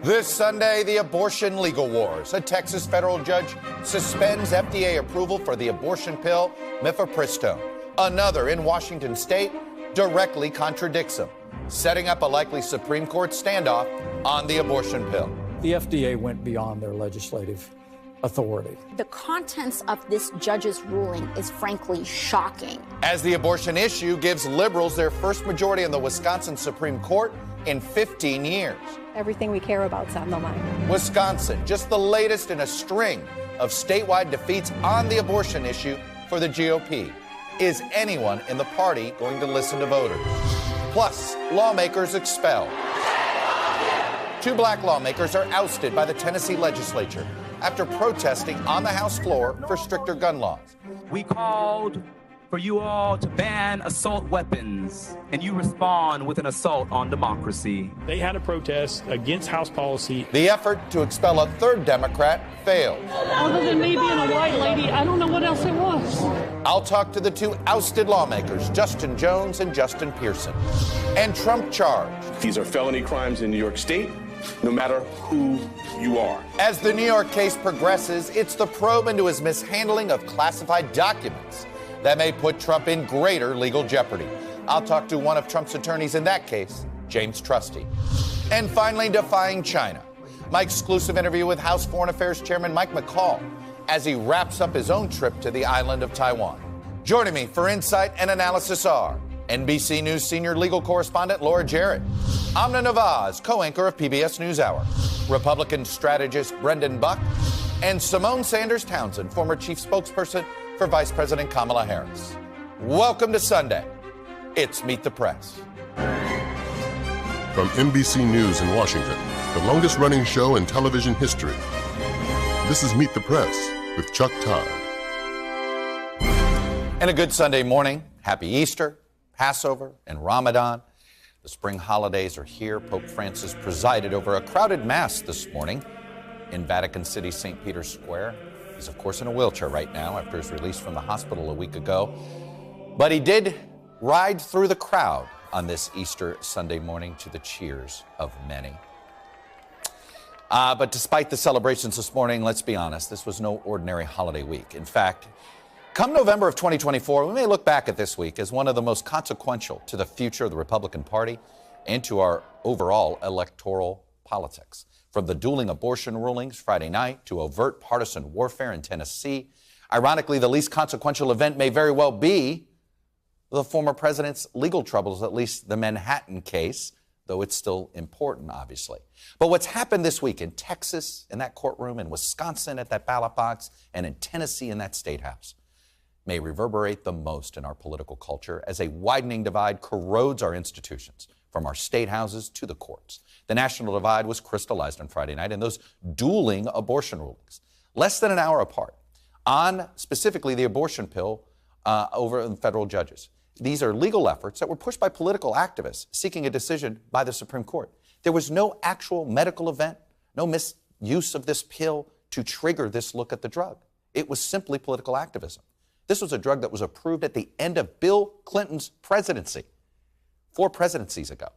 This Sunday, the abortion legal wars. A Texas federal judge suspends FDA approval for the abortion pill mifepristone. Another in Washington state directly contradicts him, setting up a likely Supreme Court standoff on the abortion pill. The FDA went beyond their legislative authority. The contents of this judge's ruling is frankly shocking. As the abortion issue gives liberals their first majority in the Wisconsin Supreme Court in 15 years. Everything we care about is on the line. Wisconsin, just the latest in a string of statewide defeats on the abortion issue for the GOP. Is anyone in the party going to listen to voters? Plus, lawmakers expelled. 2 black lawmakers are ousted by the Tennessee legislature after protesting on the House floor for stricter gun laws. We called for you all to ban assault weapons, and you respond with an assault on democracy. They had a protest against House policy. The effort to expel a third Democrat failed. Other than me being a white lady, I don't know what else it was. I'll talk to the 2 ousted lawmakers, Justin Jones and Justin Pearson. And Trump charged. These are felony crimes in New York State, no matter who you are. As the New York case progresses, it's the probe into his mishandling of classified documents that may put Trump in greater legal jeopardy. I'll talk to one of Trump's attorneys in that case, James Trusty. And finally, defying China. My exclusive interview with House Foreign Affairs Chairman Mike McCaul as he wraps up his own trip to the island of Taiwan. Joining me for insight and analysis are NBC News senior legal correspondent Laura Jarrett, Amna Nawaz, co-anchor of PBS NewsHour, Republican strategist Brendan Buck, and Simone Sanders Townsend, former chief spokesperson for Vice President Kamala Harris. Welcome to Sunday. It's Meet the Press. From NBC News in Washington, the longest-running show in television history, this is Meet the Press with Chuck Todd. And a good Sunday morning. Happy Easter, Passover, and Ramadan. The spring holidays are here. Pope Francis presided over a crowded mass this morning in Vatican City, St. Peter's Square. He's, of course, in a wheelchair right now after his release from the hospital a week ago. But he did ride through the crowd on this Easter Sunday morning to the cheers of many. But despite the celebrations this morning, let's be honest, this was no ordinary holiday week. In fact, come November of 2024, we may look back at this week as one of the most consequential to the future of the Republican Party and to our overall electoral politics. From the dueling abortion rulings Friday night to overt partisan warfare in Tennessee, ironically, the least consequential event may very well be the former president's legal troubles, at least the Manhattan case, though it's still important, obviously. But what's happened this week in Texas, in that courtroom, in Wisconsin at that ballot box, and in Tennessee in that state house, may reverberate the most in our political culture as a widening divide corrodes our institutions, from our state houses to the courts. The national divide was crystallized on Friday night in those dueling abortion rulings, less than an hour apart, on specifically the abortion pill over the federal judges. These are legal efforts that were pushed by political activists seeking a decision by the Supreme Court. There was no actual medical event, no misuse of this pill to trigger this look at the drug. It was simply political activism. This was a drug that was approved at the end of Bill Clinton's presidency, 4 presidencies ago.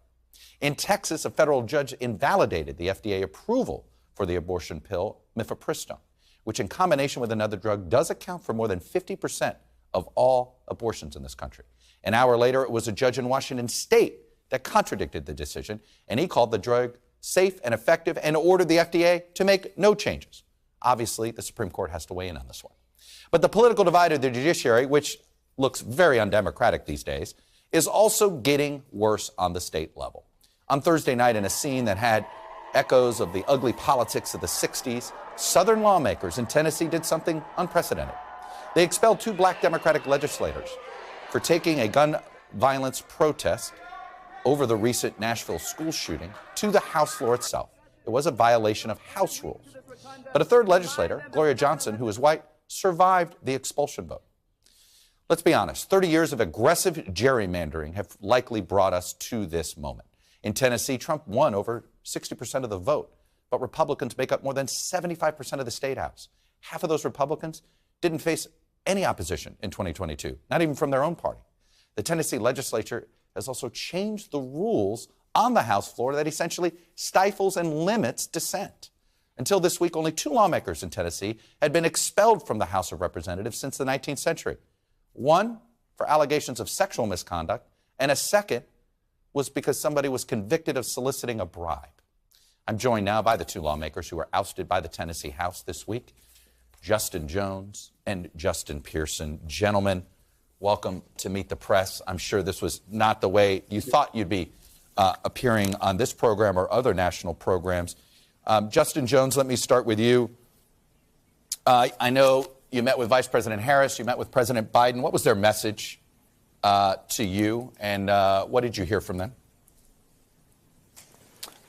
In Texas, a federal judge invalidated the FDA approval for the abortion pill mifepristone, which in combination with another drug does account for more than 50% of all abortions in this country. An hour later, it was a judge in Washington state that contradicted the decision, and he called the drug safe and effective and ordered the FDA to make no changes. Obviously, the Supreme Court has to weigh in on this one. But the political divide of the judiciary, which looks very undemocratic these days, is also getting worse on the state level. On Thursday night, in a scene that had echoes of the ugly politics of the 60s, Southern lawmakers in Tennessee did something unprecedented. They expelled 2 black Democratic legislators for taking a gun violence protest over the recent Nashville school shooting to the House floor itself. It was a violation of House rules. But a third legislator, Gloria Johnson, who is white, survived the expulsion vote. Let's be honest, 30 years of aggressive gerrymandering have likely brought us to this moment. In Tennessee, Trump won over 60% of the vote, but Republicans make up more than 75% of the state house. Half of those Republicans didn't face any opposition in 2022, not even from their own party. The Tennessee legislature has also changed the rules on the House floor that essentially stifles and limits dissent. Until this week, only 2 lawmakers in Tennessee had been expelled from the House of Representatives since the 19th century. One for allegations of sexual misconduct, and a second was because somebody was convicted of soliciting a bribe. I'm joined now by the 2 lawmakers who were ousted by the Tennessee House this week, Justin Jones and Justin Pearson. Gentlemen, welcome to Meet the Press. I'm sure this was not the way you thought you'd be appearing on this program or other national programs. Justin Jones, let me start with you. I know you met with Vice President Harris, you met with President Biden. What was their message to you, and what did you hear from them?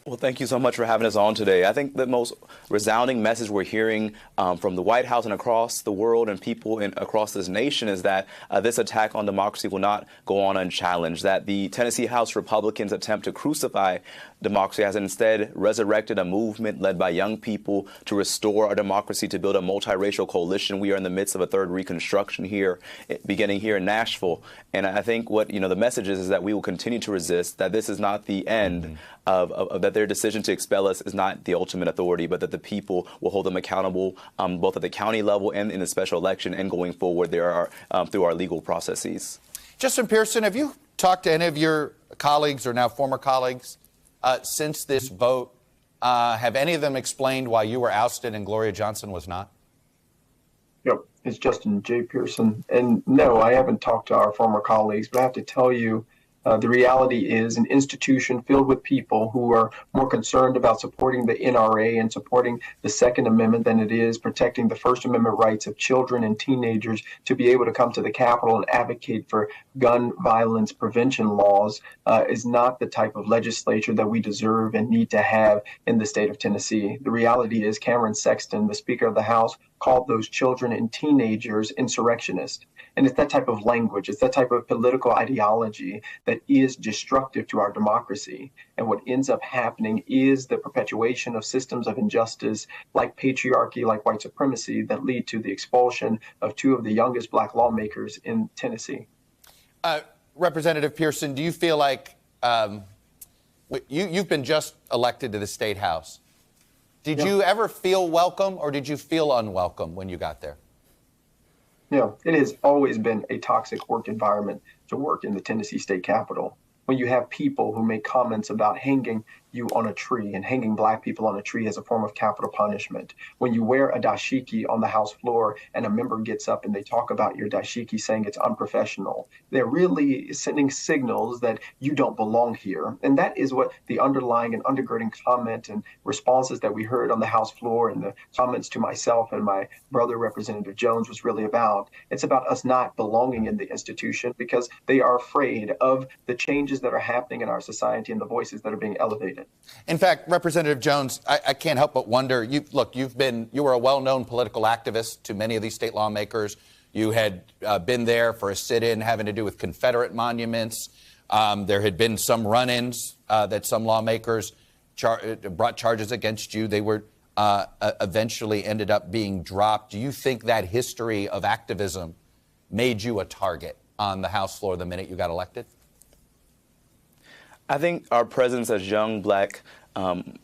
Well, thank you so much for having us on today. I think the most resounding message we're hearing from the White House and across the world and people across this nation is that this attack on democracy will not go on unchallenged, that the Tennessee House Republicans' attempt to crucify democracy has instead resurrected a movement led by young people to restore our democracy, to build a multiracial coalition. We are in the midst of a third Reconstruction here, beginning here in Nashville. And I think what, the message is that we will continue to resist, that this is not the end of that their decision to expel us is not the ultimate authority, but that the people will hold them accountable both at the county level and in the special election and going forward there are through our legal processes. Justin Pearson, have you talked to any of your colleagues or now former colleagues since this vote? Have any of them explained why you were ousted and Gloria Johnson was not? Yep, it's Justin J. Pearson. And no, I haven't talked to our former colleagues, but I have to tell you, the reality is an institution filled with people who are more concerned about supporting the NRA and supporting the Second Amendment than it is protecting the First Amendment rights of children and teenagers to be able to come to the Capitol and advocate for gun violence prevention laws is not the type of legislature that we deserve and need to have in the state of Tennessee. The reality is Cameron Sexton, the Speaker of the House, called those children and teenagers insurrectionists. And it's that type of language, it's that type of political ideology that is destructive to our democracy. And what ends up happening is the perpetuation of systems of injustice like patriarchy, like white supremacy, that lead to the expulsion of 2 of the youngest Black lawmakers in Tennessee. Representative Pearson, do you feel like you've been just elected to the State House? Did you ever feel welcome or did you feel unwelcome when you got there? Yeah, it has always been a toxic work environment to work in the Tennessee State Capitol. When you have people who make comments about hanging you on a tree and hanging Black people on a tree as a form of capital punishment. When you wear a dashiki on the House floor and a member gets up and they talk about your dashiki saying it's unprofessional, they're really sending signals that you don't belong here. And that is what the underlying and undergirding comment and responses that we heard on the House floor and the comments to myself and my brother, Representative Jones, was really about. It's about us not belonging in the institution because they are afraid of the changes that are happening in our society and the voices that are being elevated. In fact, Representative Jones, I can't help but wonder, you were a well-known political activist to many of these state lawmakers. You had been there for a sit-in having to do with Confederate monuments. There had been some run-ins that some lawmakers brought charges against you. They were eventually ended up being dropped. Do you think that history of activism made you a target on the House floor the minute you got elected? I think our presence as young Black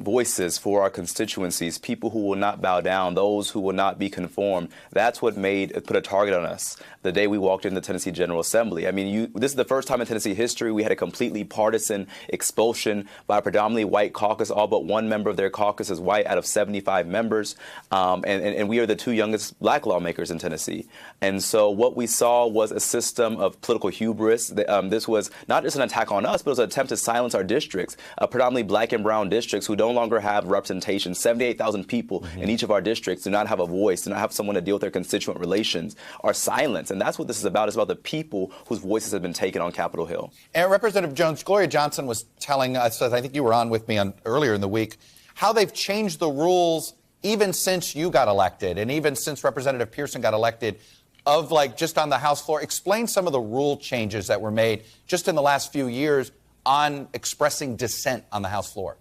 voices for our constituencies, people who will not bow down, those who will not be conformed, that's what put a target on us the day we walked into the Tennessee General Assembly. I mean, this is the first time in Tennessee history we had a completely partisan expulsion by a predominantly white caucus. All but one member of their caucus is white out of 75 members. And we are the 2 youngest Black lawmakers in Tennessee. And so what we saw was a system of political hubris. This was not just an attack on us, but it was an attempt to silence our districts, predominantly Black and brown districts who no longer have representation. 78,000 people in each of our districts do not have a voice, do not have someone to deal with their constituent relations, are silenced. And that's what this is about. It's about the people whose voices have been taken on Capitol Hill. And Representative Jones, Gloria Johnson was telling us, I think you were on with me earlier in the week, how they've changed the rules even since you got elected and even since Representative Pearson got elected of just on the House floor. Explain some of the rule changes that were made just in the last few years on expressing dissent on the House floor.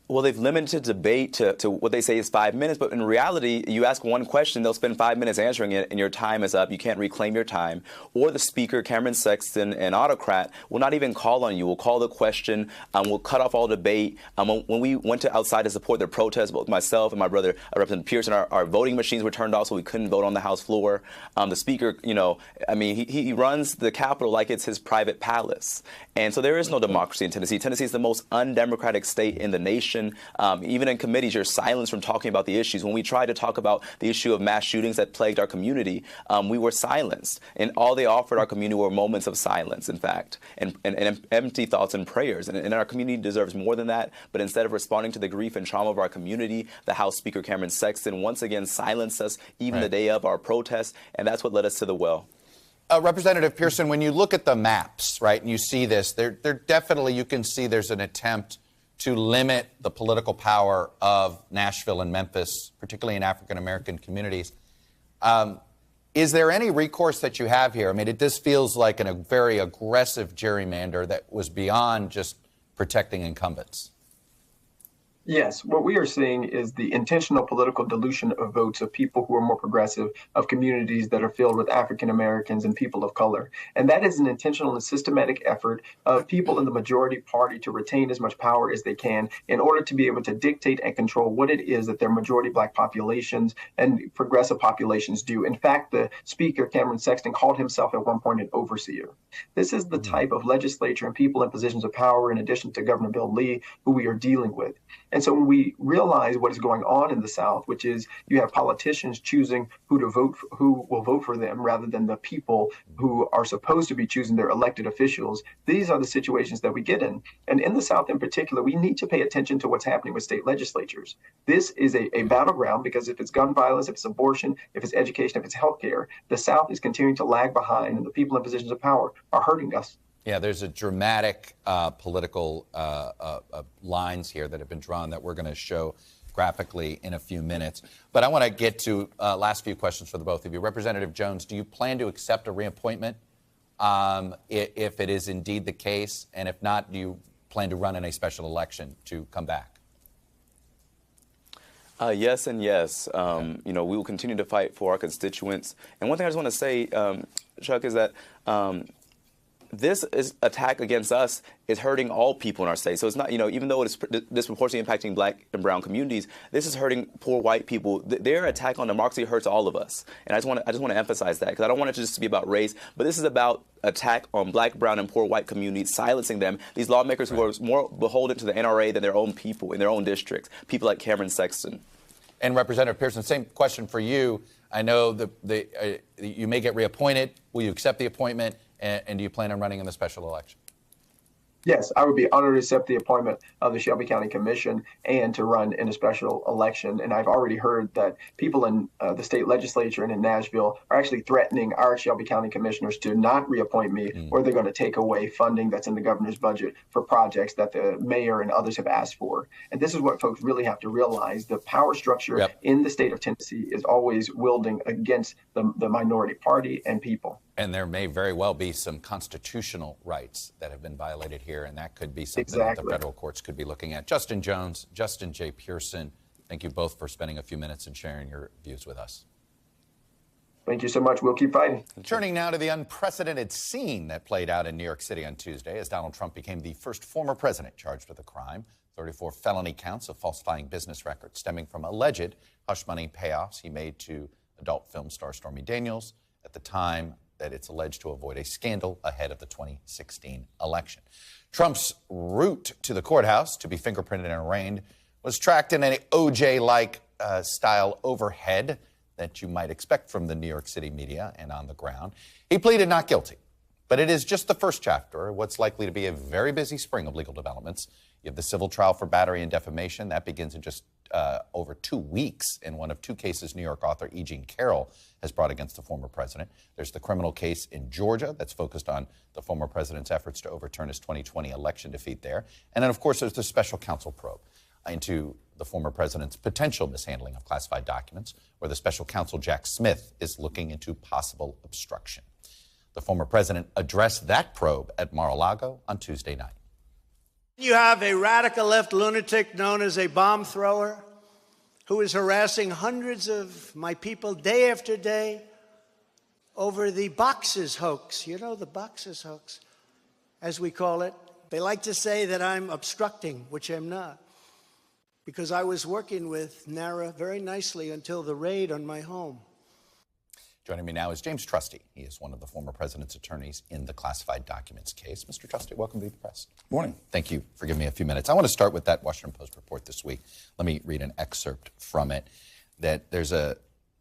Well, they've limited debate to what they say is 5 minutes, but in reality, you ask one question, they'll spend 5 minutes answering it, and your time is up. You can't reclaim your time. Or the speaker, Cameron Sexton, an autocrat, will not even call on you. Will call the question, will cut off all debate. When we went outside to support the protest, both myself and my brother, Representative Pearson, our voting machines were turned off, so we couldn't vote on the House floor. The speaker, he runs the Capitol like it's his private palace. And so there is no democracy in Tennessee. Tennessee is the most undemocratic state in the nation. Even in committees, you're silenced from talking about the issues. When we tried to talk about the issue of mass shootings that plagued our community, we were silenced. And all they offered our community were moments of silence, in fact, and empty thoughts and prayers. And our community deserves more than that. But instead of responding to the grief and trauma of our community, the House Speaker, Cameron Sexton, once again silenced us even the day of our protest. And that's what led us to the well. Representative Pearson, when you look at the maps, right, and you see this, there definitely, you can see there's an attempt to limit the political power of Nashville and Memphis, particularly in African-American communities. Is there any recourse that you have here? I mean, this feels like a very aggressive gerrymander that was beyond just protecting incumbents. Yes, what we are seeing is the intentional political dilution of votes of people who are more progressive, of communities that are filled with African Americans and people of color. And that is an intentional and systematic effort of people in the majority party to retain as much power as they can in order to be able to dictate and control what it is that their majority Black populations and progressive populations do. In fact, the Speaker, Cameron Sexton, called himself at one point an overseer. This is the type of legislature and people in positions of power, in addition to Governor Bill Lee, who we are dealing with. And so when we realize what is going on in the South, which is you have politicians choosing who will vote for them rather than the people who are supposed to be choosing their elected officials, these are the situations that we get in. And in the South in particular, we need to pay attention to what's happening with state legislatures. This is a battleground because if it's gun violence, if it's abortion, if it's education, if it's healthcare, the South is continuing to lag behind and the people in positions of power are hurting us. Yeah, there's a dramatic political lines here that have been drawn that we're going to show graphically in a few minutes. But I want to get to last few questions for the both of you. Representative Jones, do you plan to accept a reappointment if it is indeed the case? And if not, do you plan to run in a special election to come back? Yes and yes. Okay. We will continue to fight for our constituents. And one thing I just want to say, Chuck, is that this attack against us is hurting all people in our state. So it's not, even though it is disproportionately impacting Black and brown communities, this is hurting poor white people. Their attack on democracy hurts all of us. And I just want to emphasize that because I don't want it to just be about race, but this is about attack on Black, brown, and poor white communities, silencing them. These lawmakers who are more beholden to the NRA than their own people in their own districts, people like Cameron Sexton. And Representative Pearson, same question for you. I know you may get reappointed. Will you accept the appointment? And do you plan on running in the special election? Yes, I would be honored to accept the appointment of the Shelby County Commission and to run in a special election. And I've already heard that people in the state legislature and in Nashville are actually threatening our Shelby County commissioners to not reappoint me, or they're going to take away funding that's in the governor's budget for projects that the mayor and others have asked for. And this is what folks really have to realize. The power structure in the state of Tennessee is always wielding against the minority party and people. And there may very well be some constitutional rights that have been violated here, and that could be something that the federal courts could be looking at. Justin Jones, Justin J. Pearson, thank you both for spending a few minutes and sharing your views with us. Thank you so much. We'll keep fighting. Turning now to the unprecedented scene that played out in New York City on Tuesday as Donald Trump became the first former president charged with a crime. 34 felony counts of falsifying business records stemming from alleged hush money payoffs he made to adult film star Stormy Daniels at the time that it's alleged to avoid a scandal ahead of the 2016 election. Trump's route to the courthouse to be fingerprinted and arraigned was tracked in an OJ-like style overhead that you might expect from the New York City media and on the ground. He pleaded not guilty, but it is just the first chapter of what's likely to be a very busy spring of legal developments. You have the civil trial for battery and defamation. That begins in just over 2 weeks in one of two cases New York author E. Jean Carroll has brought against the former president. There's the criminal case in Georgia that's focused on the former president's efforts to overturn his 2020 election defeat there. And then, of course, there's the special counsel probe into the former president's potential mishandling of classified documents, where the special counsel Jack Smith is looking into possible obstruction. The former president addressed that probe at Mar-a-Lago on Tuesday night. You have a radical left lunatic known as a bomb thrower who is harassing hundreds of my people day after day over the boxes hoax. You know, the boxes hoax, as we call it. They like to say that I'm obstructing, which I'm not, because I was working with NARA very nicely until the raid on my home. Joining me now is James Trusty. He is one of the former president's attorneys in the classified documents case. Mr. Trusty, welcome to the press. Morning. Thank you for giving me a few minutes. I want to start with that Washington Post report this week. Let me read an excerpt from it. That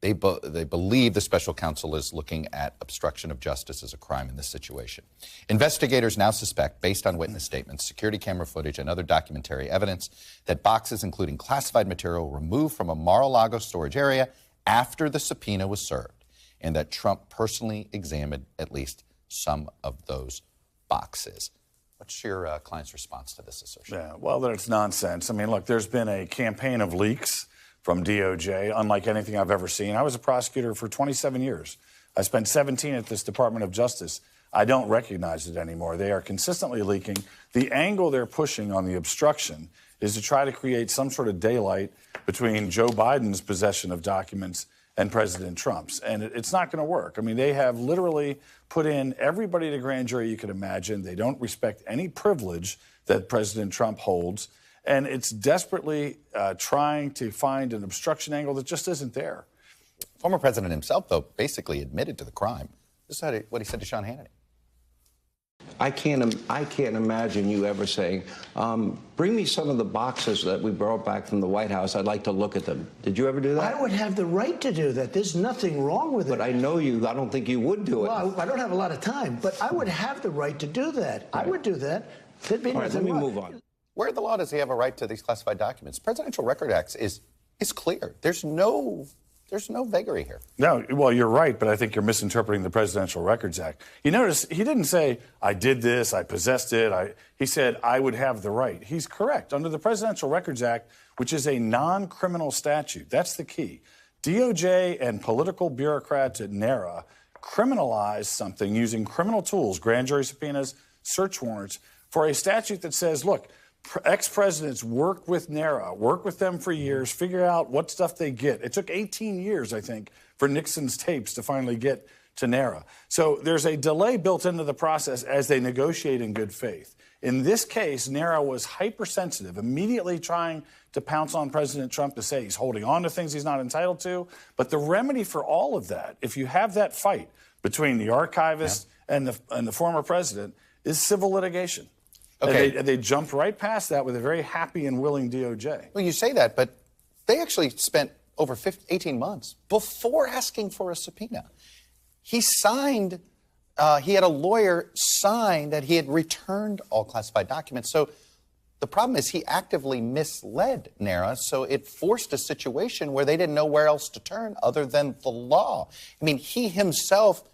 they believe the special counsel is looking at obstruction of justice as a crime in this situation. Investigators now suspect, based on witness statements, security camera footage, and other documentary evidence, that boxes including classified material were removed from a Mar-a-Lago storage area after the subpoena was served, and that Trump personally examined at least some of those boxes. What's your client's response to this assertion? Yeah, well, that it's nonsense. I mean, look, there's been a campaign of leaks from DOJ, unlike anything I've ever seen. I was a prosecutor for 27 years. I spent 17 at this Department of Justice. I don't recognize it anymore. They are consistently leaking. The angle they're pushing on the obstruction is to try to create some sort of daylight between Joe Biden's possession of documents and President Trump's. And it's not going to work. I mean, they have literally put in everybody to grand jury you could imagine. They don't respect any privilege that President Trump holds. And it's desperately trying to find an obstruction angle that just isn't there. Former president himself, though, basically admitted to the crime. This is what he said to Sean Hannity. I can't imagine you ever saying, bring me some of the boxes that we brought back from the White House. I'd like to look at them. Did you ever do that? I would have the right to do that. There's nothing wrong with it. But I know you. I don't think you would do it. Well, I don't have a lot of time, but I would have the right to do that. Right. I would do that. There'd be nothing. Let me move on. Where in the law does he have a right to these classified documents? Presidential Record Act is clear. There's no vagary here. No, well, you're right, but I think you're misinterpreting the Presidential Records Act. You notice he didn't say, I did this, I possessed it. He said, I would have the right. He's correct. Under the Presidential Records Act, which is a non-criminal statute, that's the key. DOJ and political bureaucrats at NARA criminalized something using criminal tools, grand jury subpoenas, search warrants, for a statute that says, look, ex-presidents work with NARA, work with them for years, figure out what stuff they get. It took 18 years, I think, for Nixon's tapes to finally get to NARA. So there's a delay built into the process as they negotiate in good faith. In this case, NARA was hypersensitive, immediately trying to pounce on President Trump to say he's holding on to things he's not entitled to. But the remedy for all of that, if you have that fight between the archivist and the former president, is civil litigation. Okay. And they jumped right past that with a very happy and willing DOJ. Well, you say that, but they actually spent over 18 months before asking for a subpoena. He signed, he had a lawyer sign that he had returned all classified documents. So the problem is he actively misled NARA, so it forced a situation where they didn't know where else to turn other than the law. I mean, he himself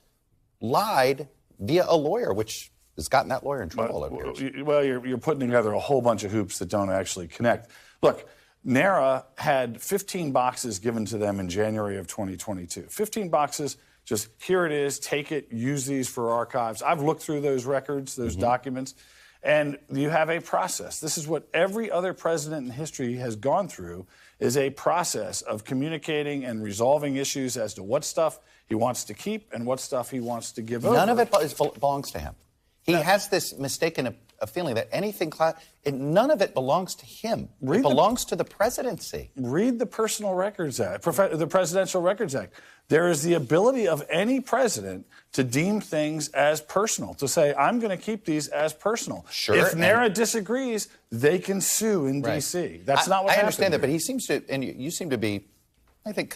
lied via a lawyer, which has gotten that lawyer in trouble over years. Well, you're putting together a whole bunch of hoops that don't actually connect. Look, NARA had 15 boxes given to them in January of 2022. 15 boxes, just here it is, take it, use these for archives. I've looked through those records, those documents, and you have a process. This is what every other president in history has gone through, is a process of communicating and resolving issues as to what stuff he wants to keep and what stuff he wants to give over. None of it belongs to him. He has this mistaken feeling that none of it belongs to him. It belongs to the presidency. Read the Personal Records Act, the Presidential Records Act. There is the ability of any president to deem things as personal, to say, I'm going to keep these as personal. Sure. If NARA disagrees, they can sue in D.C. That's not what happened. I understand that, here. but he seems to, and you seem to be, I think,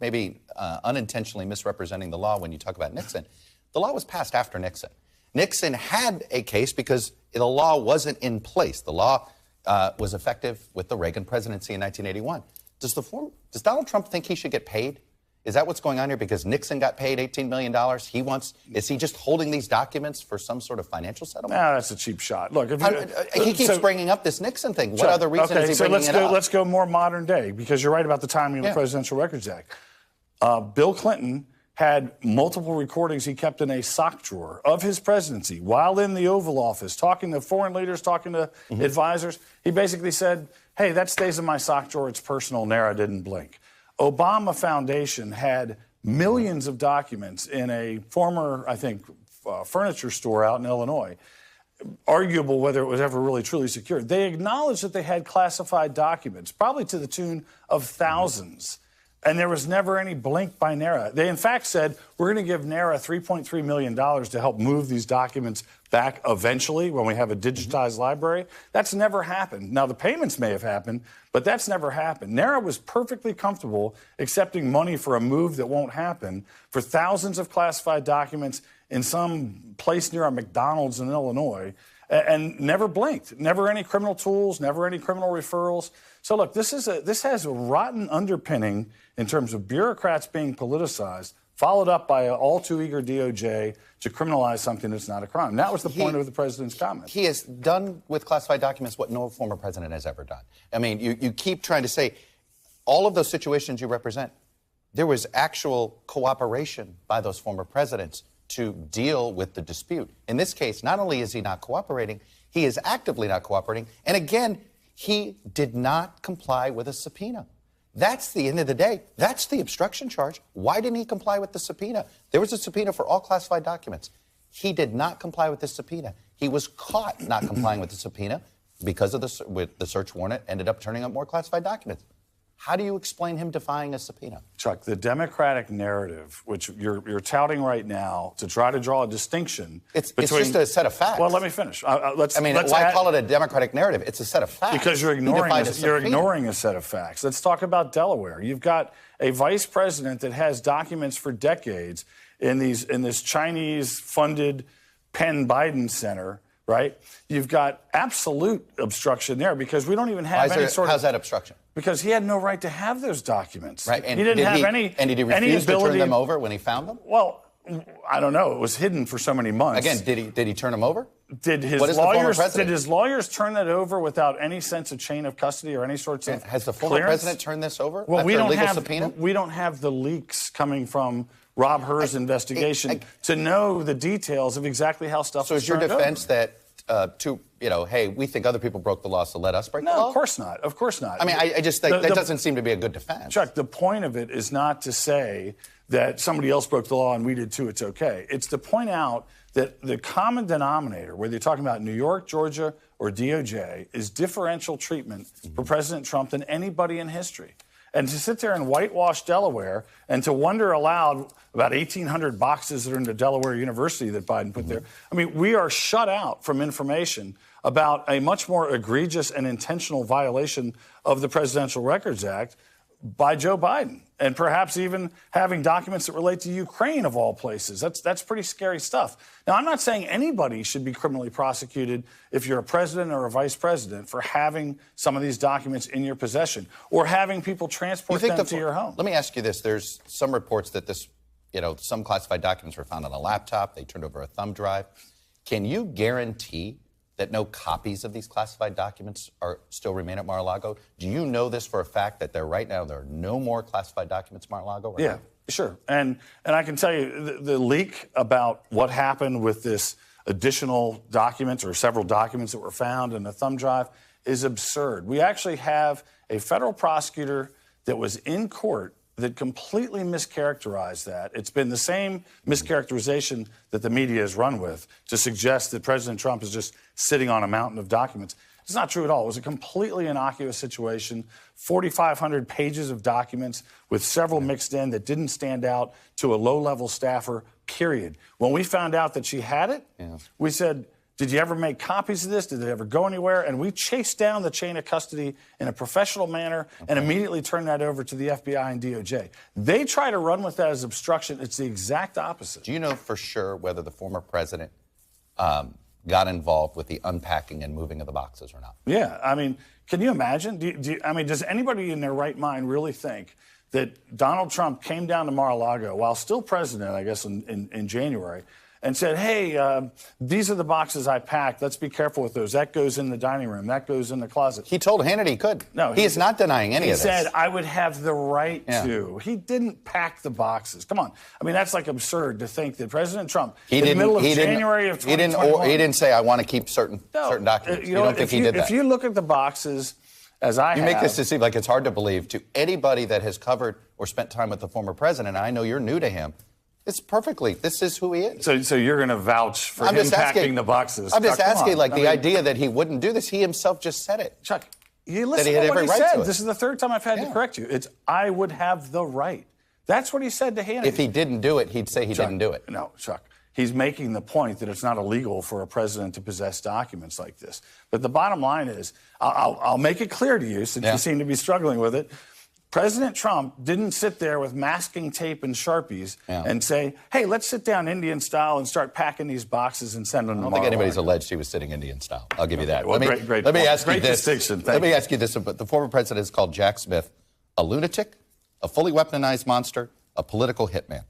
maybe unintentionally misrepresenting the law when you talk about Nixon. The law was passed after Nixon. Nixon had a case because the law wasn't in place. The law was effective with the Reagan presidency in 1981. Does Donald Trump think he should get paid? Is that what's going on here? Because Nixon got paid $18 million. Is he just holding these documents for some sort of financial settlement? No, that's a cheap shot. Look, he keeps bringing up this Nixon thing. What other reason is he bringing it up? Let's go more modern day, because you're right about the timing of the Presidential Records Act. Bill Clinton had multiple recordings he kept in a sock drawer of his presidency while in the Oval Office, talking to foreign leaders, talking to advisors. He basically said, hey, that stays in my sock drawer. It's personal. NARA didn't blink. Obama Foundation had millions of documents in a former, I think, furniture store out in Illinois. Arguable whether it was ever really truly secured. They acknowledged that they had classified documents, probably to the tune of thousands. And there was never any blink by NARA. They, in fact, said, we're going to give NARA $3.3 million to help move these documents back eventually when we have a digitized library. That's never happened. Now, the payments may have happened, but that's never happened. NARA was perfectly comfortable accepting money for a move that won't happen for thousands of classified documents in some place near a McDonald's in Illinois, and never blinked. Never any criminal tools, never any criminal referrals. So look, this has a rotten underpinning in terms of bureaucrats being politicized, followed up by an all-too-eager DOJ to criminalize something that's not a crime. And that was the point of the president's comment. He has done with classified documents what no former president has ever done. I mean, you keep trying to say all of those situations you represent, there was actual cooperation by those former presidents to deal with the dispute. In this case, not only is he not cooperating, he is actively not cooperating. And again, he did not comply with a subpoena. That's the end of the day. That's the obstruction charge. Why didn't he comply with the subpoena? There was a subpoena for all classified documents. He did not comply with the subpoena. He was caught not complying with the subpoena because of the search warrant ended up turning up more classified documents. How do you explain him defying a subpoena? Chuck, the Democratic narrative, which you're touting right now to try to draw a distinction it's between... just a set of facts. Well, let me finish. Why call it a Democratic narrative? It's a set of facts. Because you're ignoring a set of facts. Let's talk about Delaware. You've got a vice president that has documents for decades in this Chinese-funded Penn Biden Center, right? You've got absolute obstruction there because we don't even have any sort of... How's that obstruction? Because he had no right to have those documents. Right. And he didn't have any. And did he refuse to turn them over when he found them? Well, I don't know. It was hidden for so many months. Again, did he turn them over? Did his lawyers turn that over without any sense of chain of custody or any sorts of Has the former president turned this over? Well, after a legal subpoena? We don't have the leaks coming from Rob Hur's investigation to know the details of exactly how stuff was turned over. So is your defense that hey, we think other people broke the law, so let us break the law? No, of course not. Of course not. I mean, I just think that doesn't seem to be a good defense. Chuck, the point of it is not to say that somebody else broke the law and we did too, it's okay. It's to point out that the common denominator, whether you're talking about New York, Georgia, or DOJ, is differential treatment for President Trump than anybody in history. And to sit there and whitewash Delaware and to wonder aloud about 1,800 boxes that are in the Delaware University that Biden put there. I mean, we are shut out from information about a much more egregious and intentional violation of the Presidential Records Act by Joe Biden, and perhaps even having documents that relate to Ukraine, of all places. That's pretty scary stuff. Now, I'm not saying anybody should be criminally prosecuted if you're a president or a vice president for having some of these documents in your possession or having people transport them to your home. Let me ask you this. There's some reports that some classified documents were found on a laptop. They turned over a thumb drive. Can you guarantee that no copies of these classified documents still remain at Mar-a-Lago? Do you know this for a fact that right now there are no more classified documents at Mar-a-Lago? Yeah, sure. And I can tell you the leak about what happened with this additional documents or several documents that were found in a thumb drive is absurd. We actually have a federal prosecutor that was in court that completely mischaracterized that. It's been the same mischaracterization that the media has run with to suggest that President Trump is just sitting on a mountain of documents. It's not true at all. It was a completely innocuous situation, 4,500 pages of documents with several mixed in that didn't stand out to a low-level staffer, period. When we found out that she had it, we said, did you ever make copies of this? Did it ever go anywhere? And we chased down the chain of custody in a professional manner and immediately turned that over to the FBI and DOJ. They try to run with that as obstruction. It's the exact opposite. Do you know for sure whether the former president got involved with the unpacking and moving of the boxes or not? Yeah. I mean, can you imagine? Does anybody in their right mind really think that Donald Trump came down to Mar-a-Lago while still president, I guess, in January, and said, hey, these are the boxes I packed. Let's be careful with those. That goes in the dining room. That goes in the closet. He told Hannity he could. No, he is not denying any of this. He said, I would have the right to. He didn't pack the boxes. Come on. I mean, that's like absurd to think that President Trump, in the middle of January of 2021. He didn't say, I want to keep certain documents. You don't think he did that? If you look at the boxes, as I have. You make this to seem like it's hard to believe to anybody that has covered or spent time with the former president. I know you're new to him. It's perfectly. This is who he is. So you're going to vouch for him packing the boxes? I'm just asking, the idea that he wouldn't do this. He himself just said it. Chuck, you listen to what he said. This is the third time I've had to correct you. It's I would have the right. That's what he said to Hannity. If he didn't do it, he'd say he didn't do it. No, Chuck. He's making the point that it's not illegal for a president to possess documents like this. But the bottom line is, I'll make it clear to you, since you seem to be struggling with it. President Trump didn't sit there with masking tape and Sharpies and say, hey, let's sit down Indian style and start packing these boxes and send them tomorrow. I don't think anybody's alleged he was sitting Indian style. I'll give you that. Well, let me ask you this. Let me ask you this. The former president has called Jack Smith a lunatic, a fully weaponized monster, a political hitman.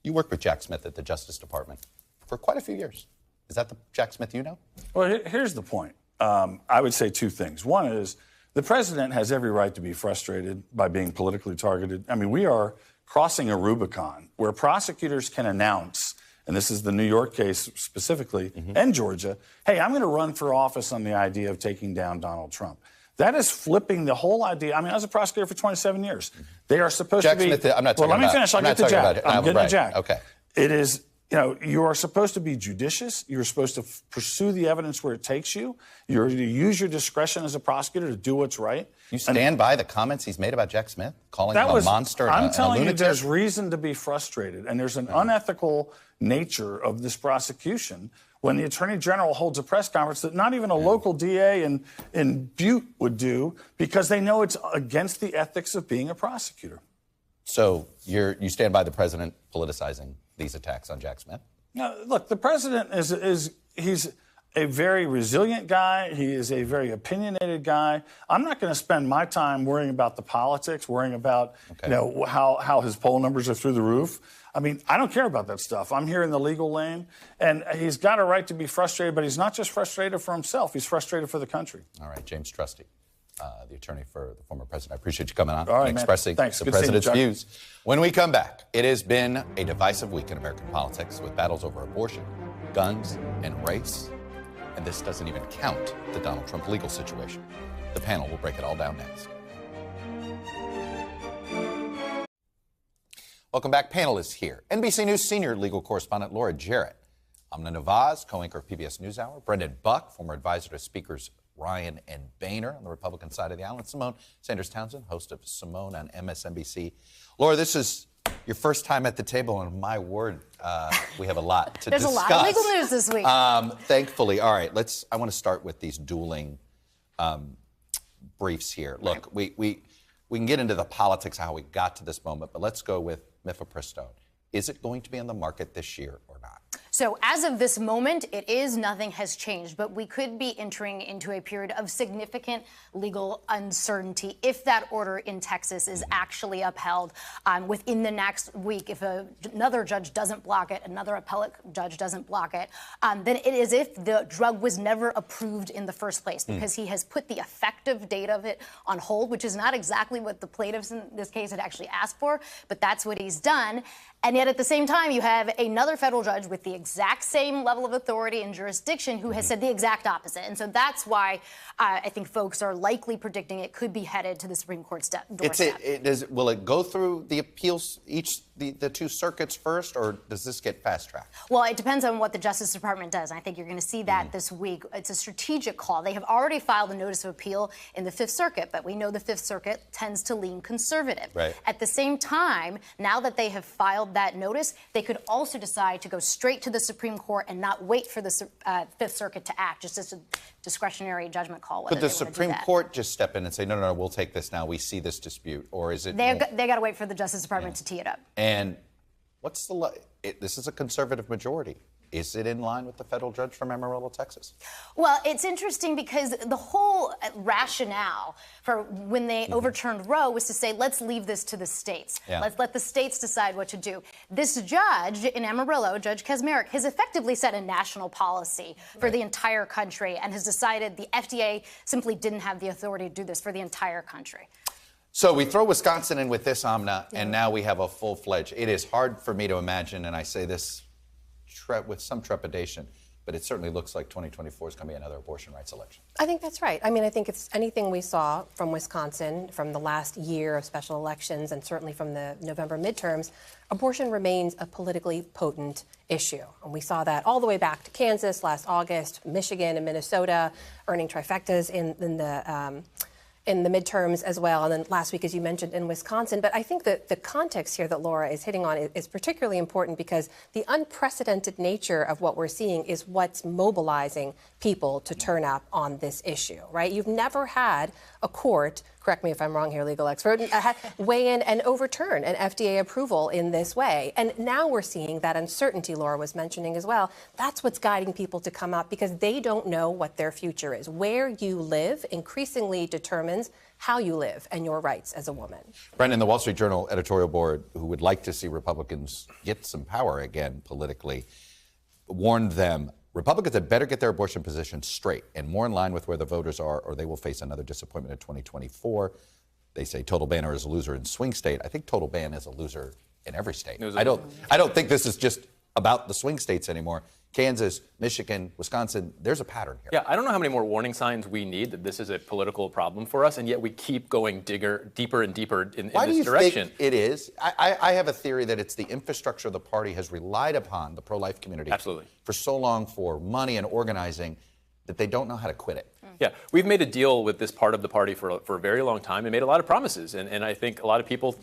You worked with Jack Smith at the Justice Department for quite a few years. Is that the Jack Smith you know? Well, here's the point. I would say two things. One is the president has every right to be frustrated by being politically targeted. I mean, we are crossing a Rubicon where prosecutors can announce, and this is the New York case specifically, and Georgia, hey, I'm going to run for office on the idea of taking down Donald Trump. That is flipping the whole idea. I mean, I was a prosecutor for 27 years. They are supposed to be... Jack Smith, I'm not talking about... Well, let me finish. I'll get to Jack. I'm getting to Jack. Okay. It is... you are supposed to be judicious. You're supposed to pursue the evidence where it takes you. You're to use your discretion as a prosecutor to do what's right. You stand by the comments he's made about Jack Smith, calling him a monster and a lunatic? I'm telling you, there's reason to be frustrated, and there's an unethical nature of this prosecution when the Attorney General holds a press conference that not even a local DA in Butte would do because they know it's against the ethics of being a prosecutor. So you stand by the president politicizing these attacks on Jack Smith? No, look, the president he's a very resilient guy. He is a very opinionated guy. I'm not going to spend my time worrying about the politics, worrying about how his poll numbers are through the roof. I mean, I don't care about that stuff. I'm here in the legal lane, and he's got a right to be frustrated, but he's not just frustrated for himself. He's frustrated for the country. All right, James Trusty, the attorney for the former president. I appreciate you coming on and expressing the president's views. When we come back, it has been a divisive week in American politics with battles over abortion, guns, and race. And this doesn't even count the Donald Trump legal situation. The panel will break it all down next. Welcome back. Panelists here. NBC News senior legal correspondent Laura Jarrett, Amna Nawaz, co-anchor of PBS NewsHour, Brendan Buck, former advisor to Speakers Ryan and Boehner on the Republican side of the aisle, and Simone Sanders-Townsend, host of Simone on MSNBC. Laura, this is your first time at the table, and my word, we have a lot to discuss. There's a lot of legal news this week. Thankfully. All right, I want to start with these dueling briefs here. Look, we can get into the politics of how we got to this moment, but let's go with mifepristone. Is it going to be on the market this year or not? So as of this moment, it is. Nothing has changed, but we could be entering into a period of significant legal uncertainty if that order in Texas is actually upheld within the next week. If another judge doesn't block it, another appellate judge doesn't block it, then it is if the drug was never approved in the first place because he has put the effective date of it on hold, which is not exactly what the plaintiffs in this case had actually asked for, but that's what he's done. And yet at the same time, you have another federal judge with the exact same level of authority and jurisdiction who has said the exact opposite. And so that's why I think folks are likely predicting it could be headed to the Supreme Court's doorstep. Will it go through the appeals, the two circuits first, or does this get fast-tracked? Well, it depends on what the Justice Department does. I think you're going to see that this week. It's a strategic call. They have already filed a notice of appeal in the Fifth Circuit, but we know the Fifth Circuit tends to lean conservative. Right. At the same time, now that they have filed that notice, they could also decide to go straight to the Supreme Court and not wait for the Fifth Circuit to act, just as a discretionary judgment call. Could the Supreme Court just step in and say, no, we'll take this now, we see this dispute, or is it... They got to wait for the Justice Department to tee it up. And what's this is a conservative majority. Is it in line with the federal judge from Amarillo, Texas? Well, it's interesting because the whole rationale for when they overturned Roe was to say, let's leave this to the states. Yeah. Let's let the states decide what to do. This judge in Amarillo, Judge Kaczmarek, has effectively set a national policy for the entire country and has decided the FDA simply didn't have the authority to do this for the entire country. So we throw Wisconsin in with this, Amna, and now we have a full-fledged. It is hard for me to imagine, and I say this with some trepidation, but it certainly looks like 2024 is going to be another abortion rights election. I think that's right. I mean, I think it's anything we saw from Wisconsin from the last year of special elections and certainly from the November midterms, abortion remains a politically potent issue. And we saw that all the way back to Kansas last August, Michigan and Minnesota earning trifectas in the midterms as well, and then last week, as you mentioned, in Wisconsin. But I think that the context here that Laura is hitting on is particularly important because the unprecedented nature of what we're seeing is what's mobilizing people to turn up on this issue, right? You've never had a court, correct me if I'm wrong here, legal expert, weigh in and overturn an FDA approval in this way. And now we're seeing that uncertainty Laura was mentioning as well. That's what's guiding people to come up because they don't know what their future is. Where you live increasingly determines how you live and your rights as a woman. Brendan, the Wall Street Journal editorial board, who would like to see Republicans get some power again politically, warned them Republicans had better get their abortion position straight and more in line with where the voters are, or they will face another disappointment in 2024. They say total banner is a loser in swing state. I think total ban is a loser in every state. I don't think this is just about the swing states anymore. Kansas, Michigan, Wisconsin, there's a pattern here. Yeah, I don't know how many more warning signs we need that this is a political problem for us, and yet we keep going deeper and deeper in this direction. Why do you think it is? I have a theory that it's the infrastructure the party has relied upon, the pro-life community, for so long for money and organizing, that they don't know how to quit it. Yeah, we've made a deal with this part of the party for a very long time and made a lot of promises. And I think a lot of people,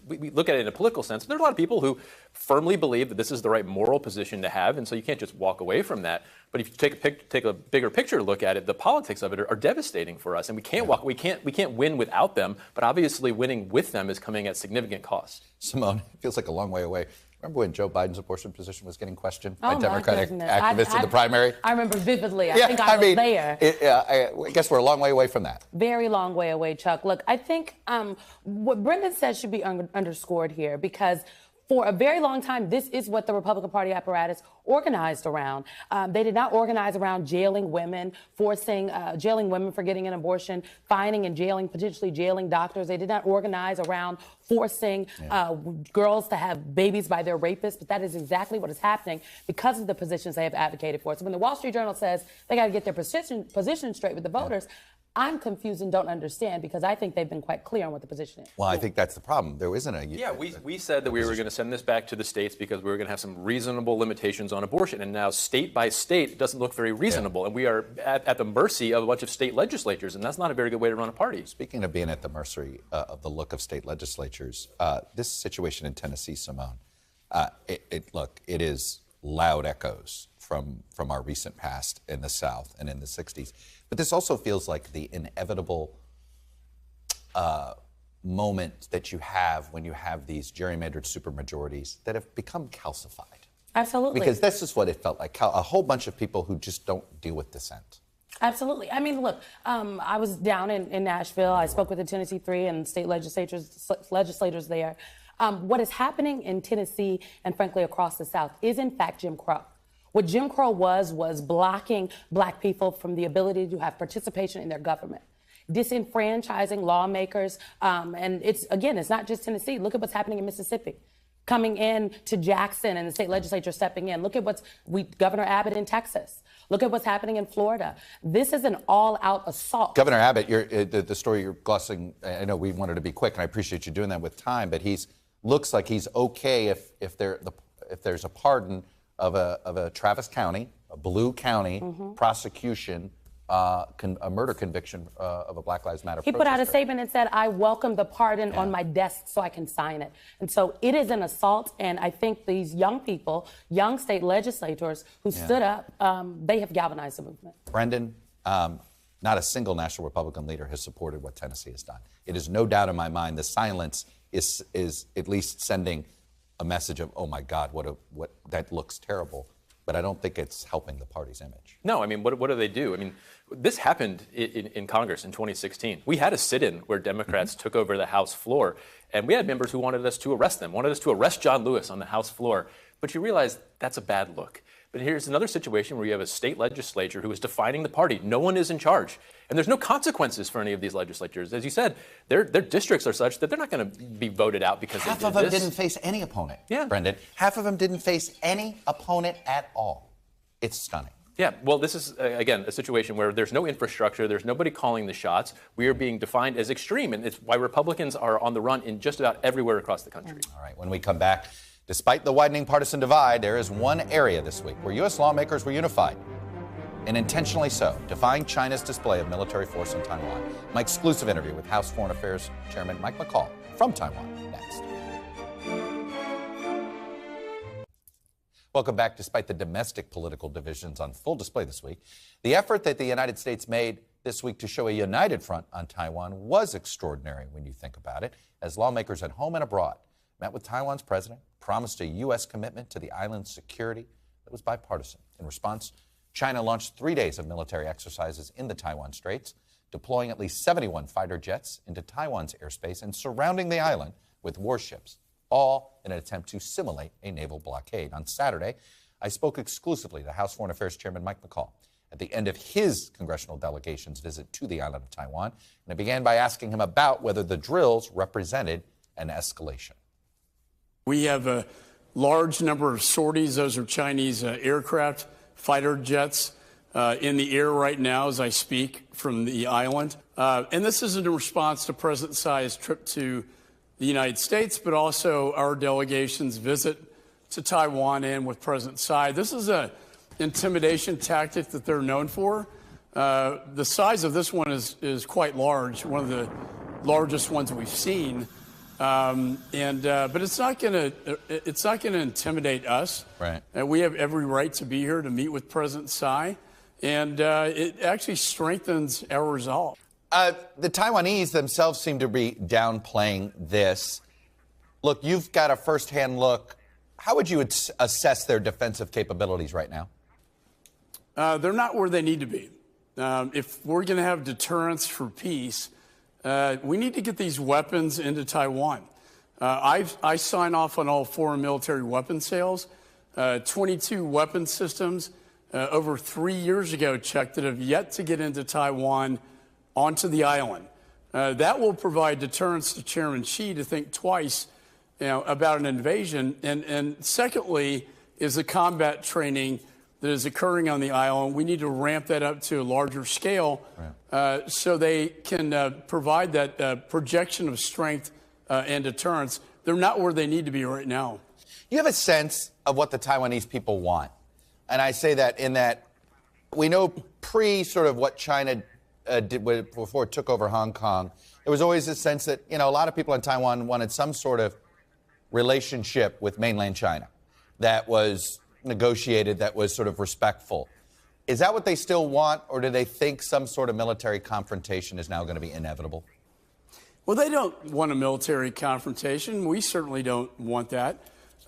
we look at it in a political sense, but there's a lot of people who firmly believe that this is the right moral position to have. And so you can't just walk away from that. But if you take a bigger picture look at it, the politics of it are devastating for us. And we can't win without them. But obviously winning with them is coming at significant cost. Simone, it feels like a long way away. Remember when Joe Biden's abortion position was getting questioned by Democratic activists in the primary? I remember vividly. I think I was there. I guess we're a long way away from that. Very long way away, Chuck. Look, I think what Brendan said should be underscored here because for a very long time, this is what the Republican Party apparatus organized around. They did not organize around jailing women, jailing women for getting an abortion, fining and potentially jailing doctors. They did not organize around forcing girls to have babies by their rapists, but that is exactly what is happening because of the positions they have advocated for. So when the Wall Street Journal says they got to get their position straight with the voters, I'm confused and don't understand because I think they've been quite clear on what the position is. Well, I think that's the problem. There isn't a... Yeah, we said that we were going to send this back to the states because we were going to have some reasonable limitations on abortion. And now state by state, it doesn't look very reasonable. And we are at the mercy of a bunch of state legislatures. And that's not a very good way to run a party. Speaking of being at the mercy of the look of state legislatures, this situation in Tennessee, Simone, it is loud echoes from our recent past in the South and in the 60s. But this also feels like the inevitable moment that you have when you have these gerrymandered supermajorities that have become calcified. Absolutely. Because this is what it felt like, a whole bunch of people who just don't deal with dissent. Absolutely. I mean, look, I was down in Nashville. I spoke with the Tennessee 3 and state legislators there. What is happening in Tennessee and, frankly, across the South is, in fact, Jim Crow. What Jim Crow was blocking black people from the ability to have participation in their government, disenfranchising lawmakers. And it's not just Tennessee. Look at what's happening in Mississippi, coming in to Jackson and the state legislature stepping in. Look at Governor Abbott in Texas. Look at what's happening in Florida. This is an all-out assault. Governor Abbott, the story you're glossing, I know we wanted to be quick, and I appreciate you doing that with time, but looks like he's okay if there's a pardon of a Travis County, a blue county prosecution, a murder conviction of a Black Lives Matter protester. He put out a statement and said, I welcome the pardon on my desk so I can sign it. And so it is an assault, and I think these young people, young state legislators who stood up, they have galvanized the movement. Brendan, not a single national Republican leader has supported what Tennessee has done. It is no doubt in my mind the silence is at least sending a message of, oh my God, what that looks terrible. but I don't think it's helping the party's image. No, I mean, what do they do? I mean, this happened in Congress in 2016. We had a sit-in where Democrats took over the House floor, and we had members who wanted us to arrest them, wanted us to arrest John Lewis on the House floor. But you realize that's a bad look. But here's another situation where you have a state legislature who is defining the party. No one is in charge. And there's no consequences for any of these legislatures. As you said, their districts are such that they're not going to be voted out because half they did of them this. didn't face any opponent, Yeah. Brendan. Half of them didn't face any opponent at all. It's stunning. Yeah, well, this is, again, a situation where there's no infrastructure, there's nobody calling the shots. We are being defined as extreme, and it's why Republicans are on the run in just about everywhere across the country. All right, when we come back, despite the widening partisan divide, there is one area this week where U.S. lawmakers were unified, and intentionally so, defying China's display of military force in Taiwan. My exclusive interview with House Foreign Affairs Chairman Mike McCaul from Taiwan next. Welcome back. Despite the domestic political divisions on full display this week, the effort that the United States made this week to show a united front on Taiwan was extraordinary when you think about it, as lawmakers at home and abroad met with Taiwan's president, promised a U.S. commitment to the island's security that was bipartisan. In response, China launched 3 days of military exercises in the Taiwan Straits, deploying at least 71 fighter jets into Taiwan's airspace and surrounding the island with warships, all in an attempt to simulate a naval blockade. On Saturday, I spoke exclusively to House Foreign Affairs Chairman Mike McCaul at the end of his congressional delegation's visit to the island of Taiwan, and I began by asking him about whether the drills represented an escalation. We have a large number of sorties. Those are Chinese aircraft, fighter jets in the air right now as I speak from the island. And this is in response to President Tsai's trip to the United States, but also our delegation's visit to Taiwan and with President Tsai. This is an intimidation tactic that they're known for. The size of this one is quite large, one of the largest ones we've seen. But it's not going to intimidate us. Right. We have every right to be here to meet with President Tsai, and it actually strengthens our resolve. The Taiwanese themselves seem to be downplaying this. Look, you've got a firsthand look. How would you assess their defensive capabilities right now? They're not where they need to be. If we're going to have deterrence for peace, we need to get these weapons into Taiwan. I sign off on all foreign military weapon sales. 22 weapon systems over 3 years ago, Chuck, that have yet to get into Taiwan onto the island. That will provide deterrence to Chairman Xi to think twice about an invasion. And secondly is the combat training that is occurring on the island. We need to ramp that up to a larger scale so they can provide that projection of strength and deterrence. They're not where they need to be right now. You have a sense of what the Taiwanese people want. And I say that in that we know sort of what China did before it took over Hong Kong, there was always a sense that, a lot of people in Taiwan wanted some sort of relationship with mainland China that was negotiated, that was sort of respectful. Is that what they still want, or do they think some sort of military confrontation is now going to be inevitable? Well, they don't want a military confrontation. We certainly don't want that.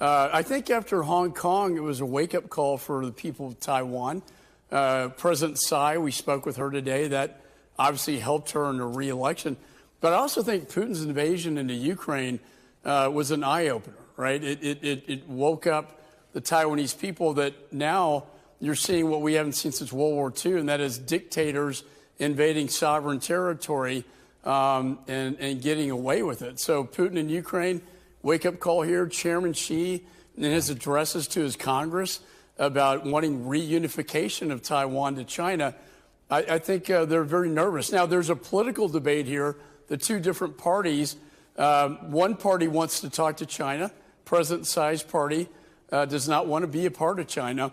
I think after Hong Kong, it was a wake-up call for the people of Taiwan. President Tsai, we spoke with her today. That obviously helped her in her re-election. But I also think Putin's invasion into Ukraine was an eye-opener, right? It woke up the Taiwanese people that now you're seeing what we haven't seen since World War II, and that is dictators invading sovereign territory and getting away with it. So Putin in Ukraine, wake-up call here. Chairman Xi in his addresses to his Congress about wanting reunification of Taiwan to China. I think they're very nervous. Now, there's a political debate here. The two different parties, one party wants to talk to China. President Tsai's party does not want to be a part of China.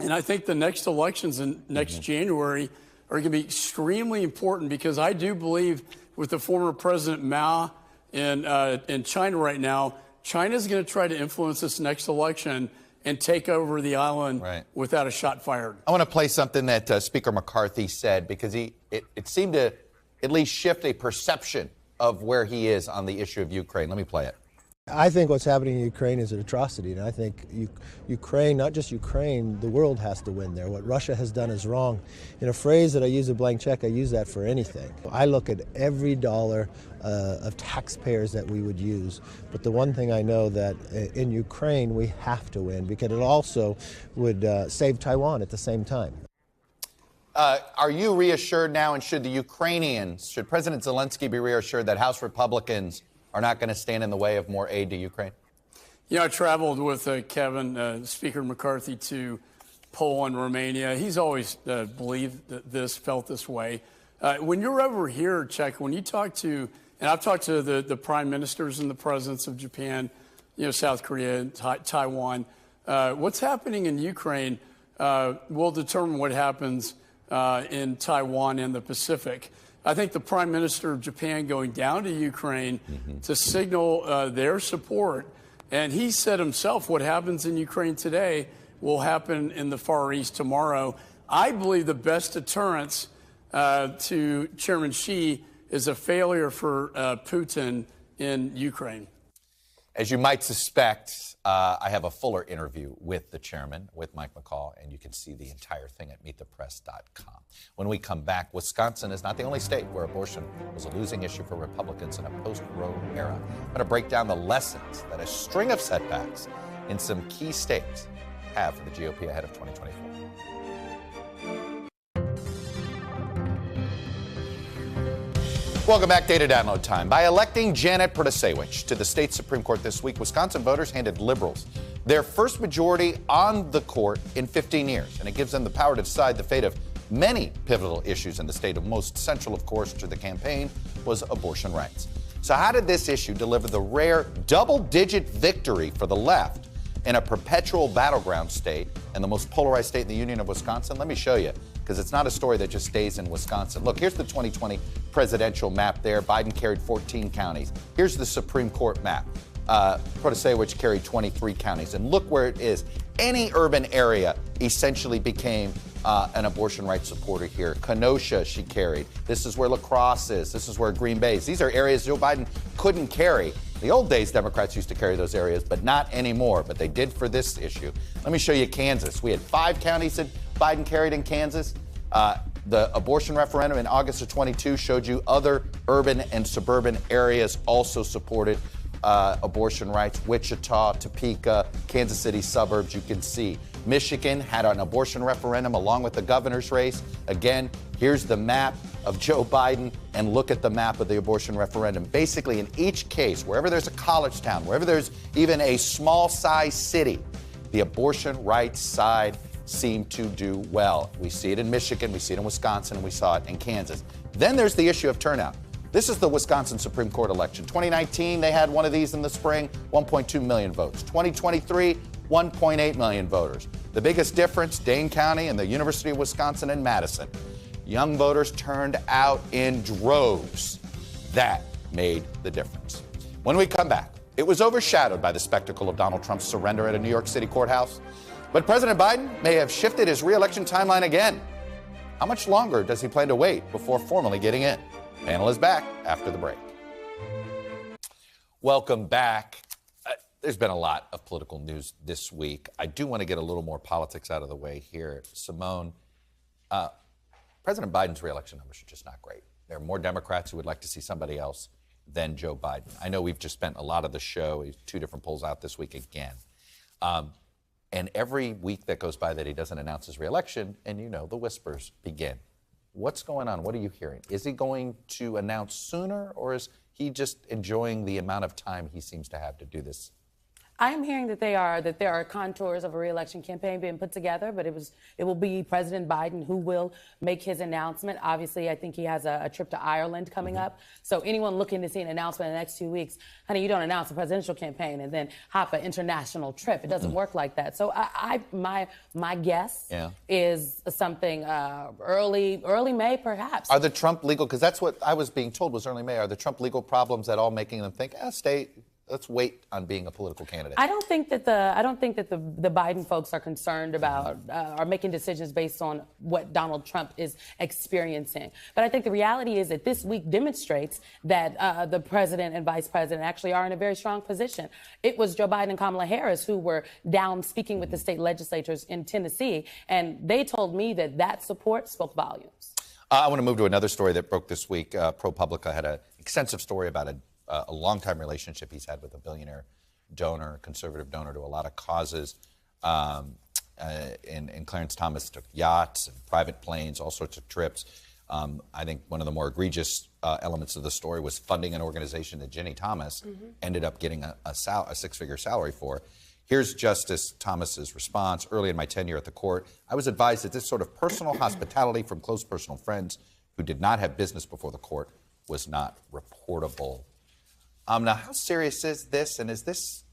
And I think the next elections in next January are going to be extremely important, because I do believe with the former President Mao in China right now, China's going to try to influence this next election and take over the island without a shot fired. I want to play something that Speaker McCarthy said, because it seemed to at least shift a perception of where he is on the issue of Ukraine. Let me play it. I think what's happening in Ukraine is an atrocity, and I think Ukraine, not just Ukraine, the world has to win there. What Russia has done is wrong. In a phrase that I use, a blank check, I use that for anything. I look at every dollar of taxpayers that we would use, but the one thing I know that in Ukraine we have to win, because it also would save Taiwan at the same time. Are you reassured now, and should President Zelensky be reassured that House Republicans are not going to stand in the way of more aid to Ukraine? Yeah, I traveled with Kevin, Speaker McCarthy, to Poland, Romania. He's always believed this, felt this way. When you're over here, Chuck, when you talk to, and I've talked to the prime ministers and the presidents of Japan, South Korea, Taiwan, what's happening in Ukraine will determine what happens in Taiwan and the Pacific. I think the Prime Minister of Japan going down to Ukraine to signal their support, and he said himself what happens in Ukraine today will happen in the Far East tomorrow. I believe the best deterrence to Chairman Xi is a failure for Putin in Ukraine. As you might suspect, I have a fuller interview with the chairman, with Mike McCaul, and you can see the entire thing at meetthepress.com. When we come back, Wisconsin is not the only state where abortion was a losing issue for Republicans in a post-Roe era. I'm going to break down the lessons that a string of setbacks in some key states have for the GOP ahead of 2024. Welcome back, Data Download Time. By electing Janet Protasewicz to the state Supreme Court this week, Wisconsin voters handed liberals their first majority on the court in 15 years, and it gives them the power to decide the fate of many pivotal issues in the state. Most central, of course, to the campaign was abortion rights. So how did this issue deliver the rare double-digit victory for the left in a perpetual battleground state and the most polarized state in the Union of Wisconsin? Let me show you, because it's not a story that just stays in Wisconsin. Look, here's the 2020 presidential map there. Biden carried 14 counties. Here's the Supreme Court map. Protasewicz carried 23 counties. And look where it is. Any urban area essentially became an abortion rights supporter here. Kenosha, she carried. This is where La Crosse is. This is where Green Bay is. These are areas Joe Biden couldn't carry. The old days, Democrats used to carry those areas, but not anymore. But they did for this issue. Let me show you Kansas. We had 5 counties that Biden carried in Kansas. The abortion referendum in August of 22 showed you other urban and suburban areas also supported abortion rights. Wichita, Topeka, Kansas City suburbs, you can see. Michigan had an abortion referendum along with the governor's race. Again, here's the map of Joe Biden, and look at the map of the abortion referendum. Basically, in each case, wherever there's a college town, wherever there's even a small-sized city, the abortion rights side seemed to do well. We see it in Michigan, we see it in Wisconsin, and we saw it in Kansas. Then there's the issue of turnout. This is the Wisconsin Supreme Court election. 2019, they had one of these in the spring, 1.2 million votes. 2023, 1.8 million voters. The biggest difference, Dane County and the University of Wisconsin in Madison. Young voters turned out in droves. That made the difference. When we come back, it was overshadowed by the spectacle of Donald Trump's surrender at a New York City courthouse. But President Biden may have shifted his re-election timeline again. How much longer does he plan to wait before formally getting in? Panel is back after the break. Welcome back. There's been a lot of political news this week. I do want to get a little more politics out of the way here. Simone, President Biden's re-election numbers are just not great. There are more Democrats who would like to see somebody else than Joe Biden. I know we've just spent a lot of the show, 2 different polls out this week again. And every week that goes by that he doesn't announce his re-election, and the whispers begin. What's going on? What are you hearing? Is he going to announce sooner, or is he just enjoying the amount of time he seems to have to do this? I am hearing that there are contours of a re-election campaign being put together, but it will be President Biden who will make his announcement. Obviously, I think he has a trip to Ireland coming up. So anyone looking to see an announcement in the next 2 weeks, honey, you don't announce a presidential campaign and then hop an international trip. It doesn't work like that. So my guess is something early May, perhaps. Are the Trump legal, because that's what I was being told was early May, are the Trump legal problems at all making them think, stay let's wait on being a political candidate? I don't think that the Biden folks are concerned about are making decisions based on what Donald Trump is experiencing. But I think the reality is that this week demonstrates that the president and vice president actually are in a very strong position. It was Joe Biden and Kamala Harris who were down speaking with the state legislatures in Tennessee, and they told me that support spoke volumes. I want to move to another story that broke this week. ProPublica had an extensive story about a long-time relationship he's had with a billionaire donor, conservative donor to a lot of causes. And Clarence Thomas took yachts and private planes, all sorts of trips. I think one of the more egregious elements of the story was funding an organization that Ginny Thomas ended up getting a six-figure salary for. Here's Justice Thomas's response. Early in my tenure at the court, I was advised that this sort of personal hospitality from close personal friends who did not have business before the court was not reportable. Now, how serious is this, and is this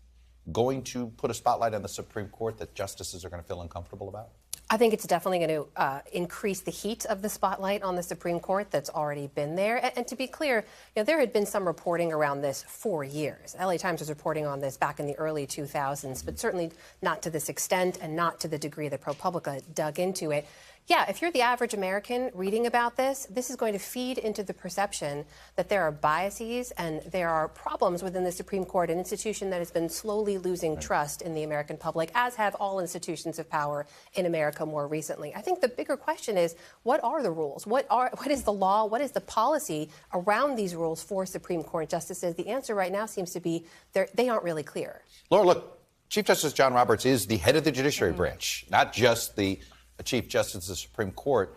going to put a spotlight on the Supreme Court that justices are going to feel uncomfortable about? I think it's definitely going to increase the heat of the spotlight on the Supreme Court that's already been there. And to be clear, there had been some reporting around this for years. LA Times was reporting on this back in the early 2000s, but certainly not to this extent and not to the degree that ProPublica dug into it. Yeah, if you're the average American reading about this, this is going to feed into the perception that there are biases and there are problems within the Supreme Court, an institution that has been slowly losing trust in the American public, as have all institutions of power in America more recently. I think the bigger question is, what are the rules? What is the law? What is the policy around these rules for Supreme Court justices? The answer right now seems to be they aren't really clear. Laura, look, Chief Justice John Roberts is the head of the judiciary branch, not just the Chief Justice of the Supreme Court.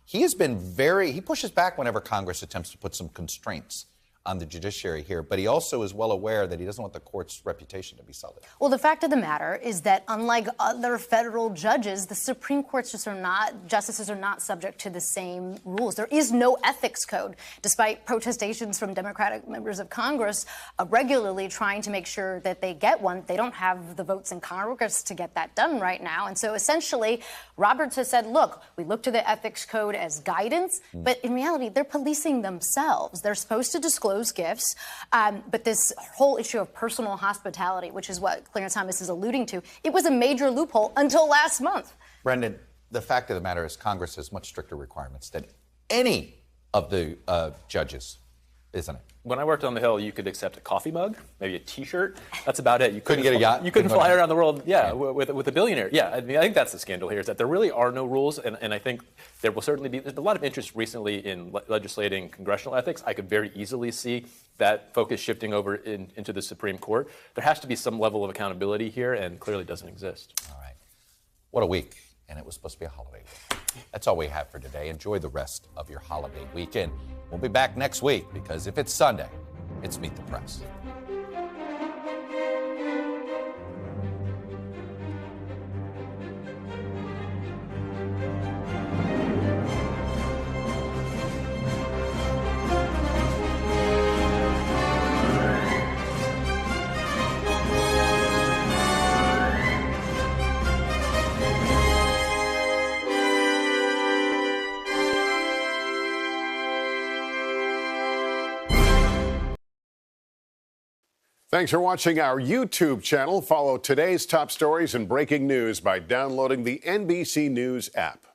He has been he pushes back whenever Congress attempts to put some constraints on the judiciary here, but he also is well aware that he doesn't want the court's reputation to be sullied. Well, the fact of the matter is that unlike other federal judges, the Supreme Court's justices are not subject to the same rules. There is no ethics code, despite protestations from Democratic members of Congress regularly trying to make sure that they get one. They don't have the votes in Congress to get that done right now. And so essentially, Roberts has said, look, we look to the ethics code as guidance, but in reality, they're policing themselves. They're supposed to disclose gifts, but this whole issue of personal hospitality, which is what Clarence Thomas is alluding to, it was a major loophole until last month. Brendan, the fact of the matter is Congress has much stricter requirements than any of the judges, isn't it? When I worked on the Hill, you could accept a coffee mug, maybe a T-shirt. That's about it. You couldn't get a yacht. You couldn't fly around the world, with a billionaire. Yeah, I mean, I think that's the scandal here, is that there really are no rules, and I think there will certainly be. There's a lot of interest recently in legislating congressional ethics. I could very easily see that focus shifting over into the Supreme Court. There has to be some level of accountability here, and clearly doesn't exist. All right. What a week, and it was supposed to be a holiday week. That's all we have for today. Enjoy the rest of your holiday weekend. We'll be back next week because if it's Sunday, it's Meet the Press. Thanks for watching our YouTube channel. Follow today's top stories and breaking news by downloading the NBC News app.